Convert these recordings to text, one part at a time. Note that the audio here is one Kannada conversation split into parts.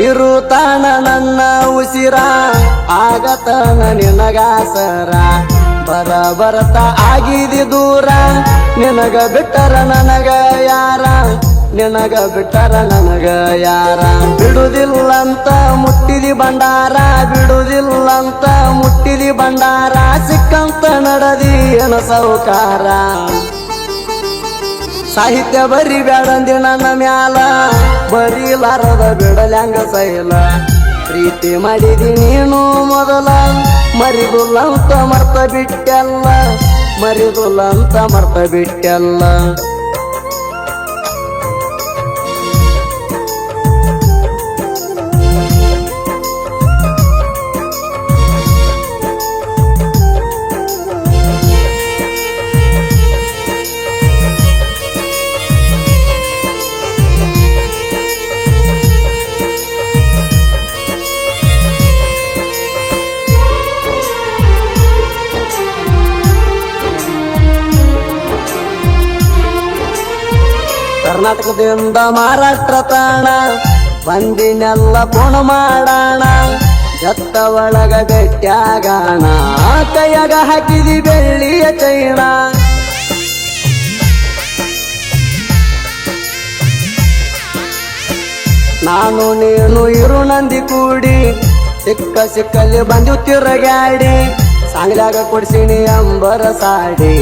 ಇರುತ್ತಾನ ನನ್ನ ಉಸಿರ ಆಗತನ ನಿನಗಾಸರ ಬರ ಬರತ ಆಗಿದಿ ದೂರ ನಿನಗ ಬಿಟ್ಟರ ನನಗ ಯಾರ ನಿನಗ ಬಿಟ್ಟರ ನನಗ ಯಾರ ಬಿಡುದಿಲ್ಲಂತ ಮುಟ್ಟಿದಿ ಬಂಡಾರ ಬಿಡುದಿಲ್ಲಂತ ಮುಟ್ಟಿದಿ ಬಂಡಾರ ಸಿಕ್ಕಂತ ನಡದಿ ಏನ ಸೌಕಾರ ಸಾಹಿತ್ಯ ಬರಿ ಬ್ಯಾಡಂದಿ ನನ್ನ ಮ್ಯಾಲ ಬರೀಲಾರದ ಬಿಡಲ್ಯಾಂಗ ಸೈಲ ಪ್ರೀತಿ ಮಾಡಿದಿ ನೀನು ಮೊದಲ ಮರಿದುಲ್ಲಂತ ಮರ್ತ ಬಿಟ್ಟೆಲ್ಲ ಮರಿದುಲ್ಲಂತ ಮರ್ತ ಬಿಟ್ಟೆಲ್ಲ ಕರ್ನಾಟಕದಿಂದ ಮಹಾರಾಷ್ಟ್ರ ತಾಣ ಬಂದಿನೆಲ್ಲ ಪುಣ ಮಾಡೋಣ ಜತ್ತ ಒಳಗ ಬೆಟ್ಟ್ಯಾಗಾಣ ಕೈಯಾಗ ಹಾಕಿದಿ ಬೆಳ್ಳಿಯ ಚೈಣ ನಾನು ನೀನು ಇರು ನಂದಿ ಕೂಡಿ ಸಿಕ್ಕ ಸಿಕ್ಕಲ್ಲಿ ಬಂದು ತಿರುಗಾಡಿ ಸಾಂಗ್ಲಾಗ ಕೊಡ್ಸಿನಿ ಅಂಬರ ಸಾಡಿ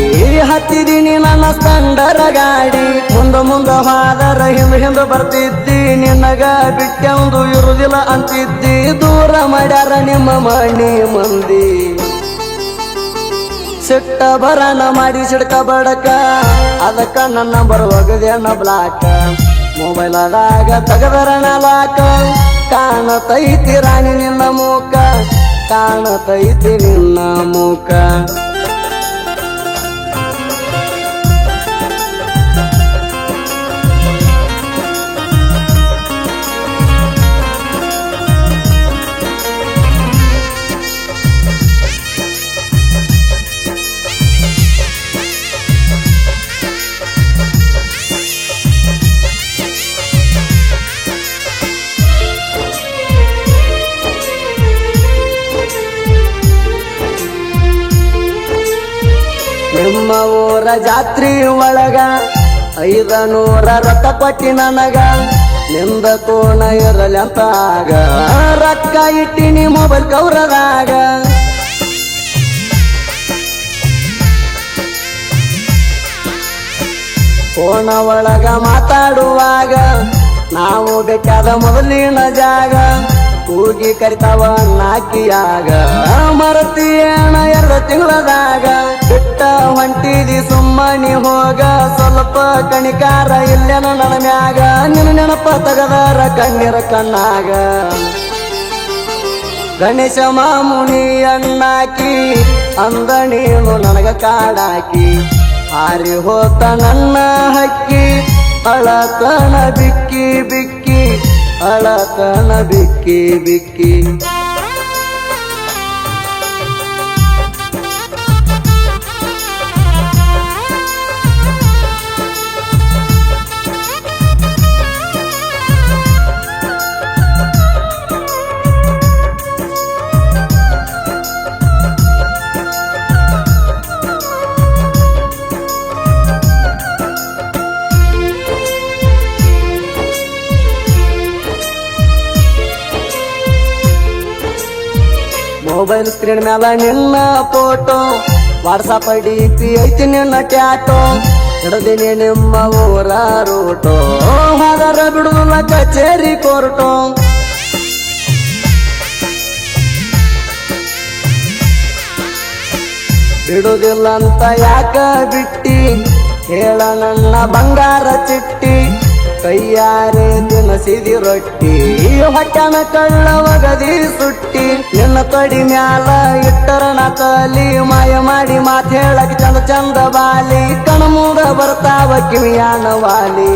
ಹತ್ತಿದೀನಿ ನನ್ನ ಸ್ಪಂಡರ ಗಾಡಿ ಮುಂದ ಹೋದರ ಹಿಂದ ಬರ್ತಿದ್ದಿ ನಿನಗ ಬಿಟ್ಟೆಂದು ಇರುದಿಲ್ಲ ಅಂತಿದ್ದಿ ದೂರ ಮಾಡ್ಯಾರ ನಿಮ್ಮ ಮಣಿ ಮಂದಿ ಸಿಟ್ಟ ಬರನ ಮಾಡಿ ಸಿಡ್ಕ ಬಡಕ ಅದಕ್ಕ ನನ್ನ ಬರುವಾಗದೇನ ಬ್ಲಾಕ್ ಮೊಬೈಲದಾಗ ತಗದರಣ ಲಾಕ ಕಾಣತೈತಿ ರಾಣಿ ನಿನ್ನ ಮೂಕ ಕಾಣತೈತಿ ನಿನ್ನ ಮೂಕ ನಿಮ್ಮ ಊರ ಜಾತ್ರಿ ಒಳಗ 500 ರೊಕ್ಕ ಕೊಟ್ಟಿ ನನಗ ನಿಂದ ಕೋಣ ಇರಲಿ ಅಂತ ಆಗ ರೊಕ್ಕ ಇಟ್ಟಿನಿ ಮೊಬೈಲ್ ಕೌರದಾಗ ಕೋಣ ಒಳಗ ಮಾತಾಡುವಾಗ ನಾವು ಬೇಕಾದ ಮೊದಲಿನ ಜಾಗ ಕೂಗಿ ಕರಿತಾವ ನಾಕಿಯಾಗ ಮರತಿಯೇಣ 2 ತಿಂಗಳದಾಗ ಬಿಟ್ಟ ಹೊಂಟಿದಿ ಸುಮ್ಮನಿ ಹೋಗ ಸ್ವಲ್ಪ ಕಣಿಕಾರ ಇಲ್ಲೇನ ನನ್ನ ಮ್ಯಾಗ ನಿನ್ನ ನೆನಪ ತಗದಾರ ಕಣ್ಣೀರ ಕಣ್ಣಾಗ ಗಣೇಶ ಮಾಮುನಿ ಅಣ್ಣಾಕಿ ಅಂದ ನೀನು ನನಗ ಕಾಡಾಕಿ ಹಾರಿ ಹೋತ ನನ್ನ ಹಕ್ಕಿ ಅಳತನ ಬಿಕ್ಕಿ ಬಿಕ್ಕಿ ಅಳತನ ಬಿಕ್ಕಿ ಬಿಕ್ಕಿ ಮೊಬೈಲ್ ಸ್ಕ್ರೀನ್ ಮ್ಯಾಲ ನಿನ್ನ ಫೋಟೋ ವಾಟ್ಸಪ್ DP ಐತಿ ನಿನ್ನ ಟ್ಯಾಟೋ ಹಿಡದಿನಿ ನಿಮ್ಮ ಊರ ರೂಟೋ ಹೋದರ ಬಿಡುದಿಲ್ಲ ಕಚೇರಿ ಕೋರ್ಟೋ ಬಿಡುದಿಲ್ಲ ಅಂತ ಯಾಕ ಬಿಟ್ಟಿ ಹೇಳ ನನ್ನ ಬಂಗಾರ ಚಿಟ್ಟಿ ಕೈಯಾರೆ ತಿನಸಿದಿ ರೊಟ್ಟಿ ಹೊಟ್ಟನ ಕಳ್ಳವಗದಿ ಸುಟ್ಟಿ ನಿನ್ನ ತೊಡಿ ಮ್ಯಾಲ ಇಟ್ಟರ ನಕಲಿ ಮಾಯ ಮಾಡಿ ಮಾತು ಹೇಳಕ್ ಚಂದ ಚಂದ ಬಾಲಿ ಕಣ್ಮೂಗ ಬರ್ತಾವ ಕಿವಿಯಾನ ವಾಲಿ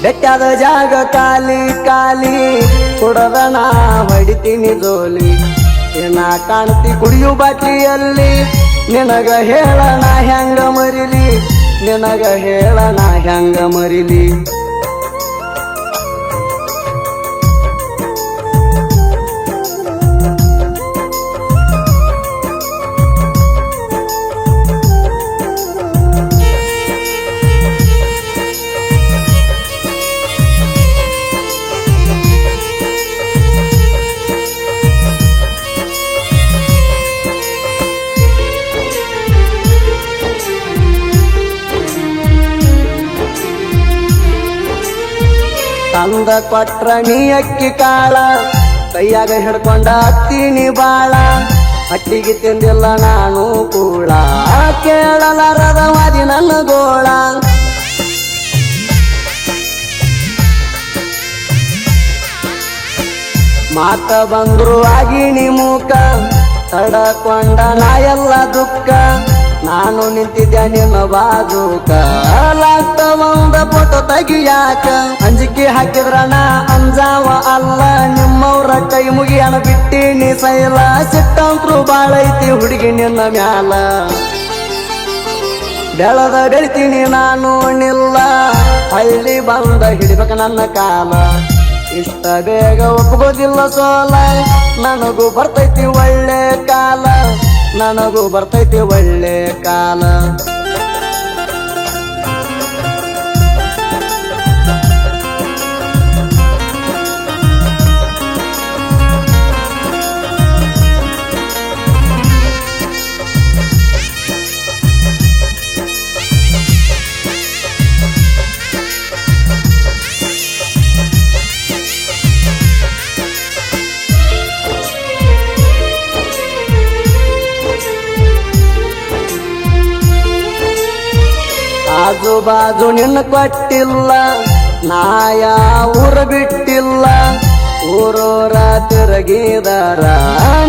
ಬೆಟ್ಟದ ಜಾಗ ಖಾಲಿ ಖಾಲಿ ಕುಡದ ನಾ ಹೊಡಿತೀನಿ ಜೋಲಿ ಏನ ಕಾಣ್ತಿ ಕುಡಿಯು ಬಾಟ್ಲಿಯಲ್ಲಿ ನಿನಗ ಹೇಳಣ ಹೆಂಗ ಮರಿಲಿ ನಿನಗ ಹೇಳಣ ಹೆಂಗ ಮರಿಲಿ ತಂದ ಕೊಟ್ರ ನೀ ಅಕ್ಕಿ ಕಾಳ ಕೈಯಾಗ ಹಿಡ್ಕೊಂಡ ಹತ್ತೀನಿ ಬಾಳ ಹಟ್ಟಿಗೆ ತಿಂದಿಲ್ಲ ನಾನು ಕೂಳ ಕೇಳಲಾರದ ವಾದಿ ನನ್ನ ಗೋಳ ಮಾತ ಬಂದ್ರು ಆಗಿನಿ ಮೂಕ ತಡಕೊಂಡ ನಾ ಎಲ್ಲ ದುಃಖ ನಾನು ನಿಂತಿದ್ದೆ ನಿನ್ನ ಬಾಜೂಕ ಲಾಸ್ಟ್ ಒಂದ ಫೋಟೋ ತೆಗಿಯಾಕ ಅಂಜಿಕೆ ಹಾಕಿದ್ರ ನಾ ಅಂಜಾವ ಅಲ್ಲ ನಿಮ್ಮವ್ರ ಕೈ ಮುಗಿಯಣ ಬಿಟ್ಟಿನಿ ಸೈಲ ಸಿಟ್ಟಂತ್ರು ಬಾಳೈತಿ ಹುಡುಗಿ ನಿನ್ನ ಮ್ಯಾಲ ಬೆಳದ ಬೆಳಿತೀನಿ ನಾನು ನಿಲ್ಲ ಹಳ್ಳಿ ಬಂದ ಹಿಡಿಬೇಕ ನನ್ನ ಕಾಲ ಇಷ್ಟ ಬೇಗ ಒಪ್ಪಗೋದಿಲ್ಲ ಸೋಲ ನನಗೂ ಬರ್ತೈತಿ ಒಳ್ಳೆ ಕಾಲ ನನಗೂ ಬರ್ತೈತಿ ಒಳ್ಳೆ ಕಾಲ ಆಜು ಬಾಜು ನಿನ್ನ ಕೊಟ್ಟಿಲ್ಲ ನಾ ಊರ ಬಿಟ್ಟಿಲ್ಲ ಊರೂರ ತಿರುಗಿದಾರ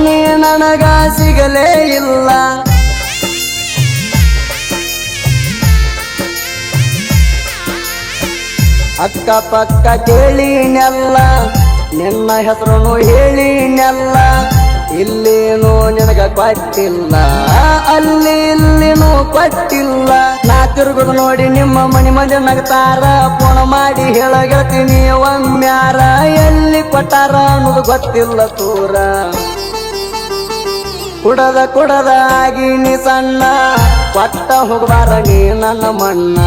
ನೀ ನನಗ ಸಿಗಲೇ ಇಲ್ಲ ಅಕ್ಕ ಪಕ್ಕ ಕೇಳಿನೆಲ್ಲ ನಿನ್ನ ಹೆಸರು ಹೇಳಿನೆಲ್ಲ ಇಲ್ಲೇನು ನಿನಗ ಕೊಟ್ಟಿಲ್ಲ ಅಲ್ಲಿ ಇಲ್ಲಿನೂ ಕೊಟ್ಟಿಲ್ಲ ನಾ ತಿರುಗುದು ನೋಡಿ ನಿಮ್ಮ ಮನೆ ಮಂದಿ ನಗತಾರ ಫೋನ್ ಮಾಡಿ ಹೇಳಗೆಳ್ತೀನಿ ಒಮ್ಮ್ಯಾರ ಎಲ್ಲಿ ಕೊಟ್ಟಾರ ಅನ್ನೋದು ಗೊತ್ತಿಲ್ಲ ತೂರ ಕುಡದ ಆಗಿನಿ ಸಣ್ಣ ಕೊಟ್ಟ ಹೋಗ್ಬಾರ ನೀ ನನ್ನ ಮಣ್ಣ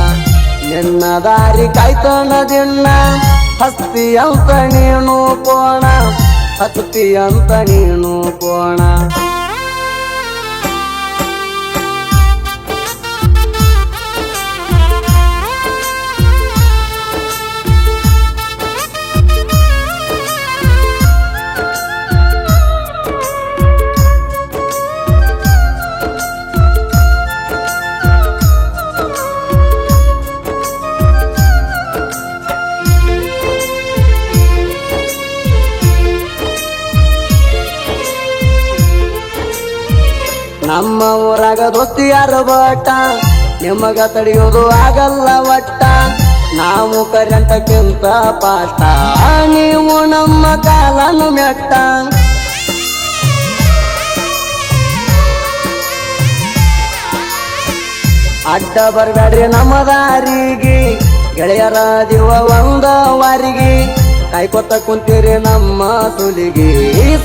ನಿನ್ನ ದಾರಿ ಕಾಯ್ತನ ದಿನ ಹಸ್ತಿ ಅಂತ ನೀನು ಕೋಣ ಹತ್ತಿ ಅಂತ ನೀನು ಕೋಣ ನಮ್ಮ ಊರಾಗ ದೋಸ್ತಿಯಾರ ಬಟ್ಟ ನಿಮಗ ತಡೆಯೋದು ಆಗಲ್ಲ ಒಟ್ಟ ನಾವು ಕರೆಂಟಕ್ಕಿಂತ ಪಾಠ ನೀವು ನಮ್ಮ ಕಾಲನು ಮೆಟ್ಟ ಅಡ್ಡ ಬರ್ಬೇಡ್ರಿ ನಮ್ಮ ದಾರಿಗೆ ಗೆಳೆಯರ ದಿವ ಒಂದ ವಾರಿಗೆ ಕಾಯ್ಕೊತ ಕುಂತೀರಿ ನಮ್ಮ ಸುಲಿಗಿ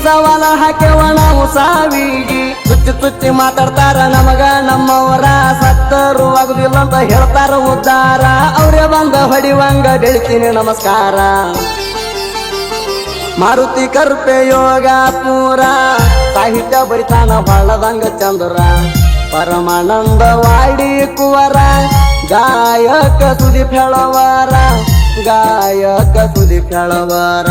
ಸವಾಲ ಹಾಕ್ಯವ ನಾವು ಸಾವಿಗಿ ಚುಚ್ಚಿ ಮಾತಾಡ್ತಾರ ನಮಗ ನಮ್ಮವರ ಸತ್ತರು ಆಗುದಿಲ್ಲ ಅಂತ ಹೇಳ್ತಾರ ಉದ್ದಾರ ಅವ್ರೇ ಬಂದ ಹೊಡಿವಂಗ ಬೆಳಿತೀನಿ ನಮಸ್ಕಾರ ಮಾರುತಿ ಕರ್ಪೆ ಯೋಗ ಪೂರ ಸಾಹಿತ್ಯ ಬರಿತಾನ ಬಾಳದಂಗ ಚಂದ್ರ ಪರಮಾನಂದ ವಾಡಿ ಕುವರ ಗಾಯಕ ಸುದೀಪ್ ಹೇಳವರ ಗಾಯಕ ಸುದೀಪ್ ಹೇಳವರ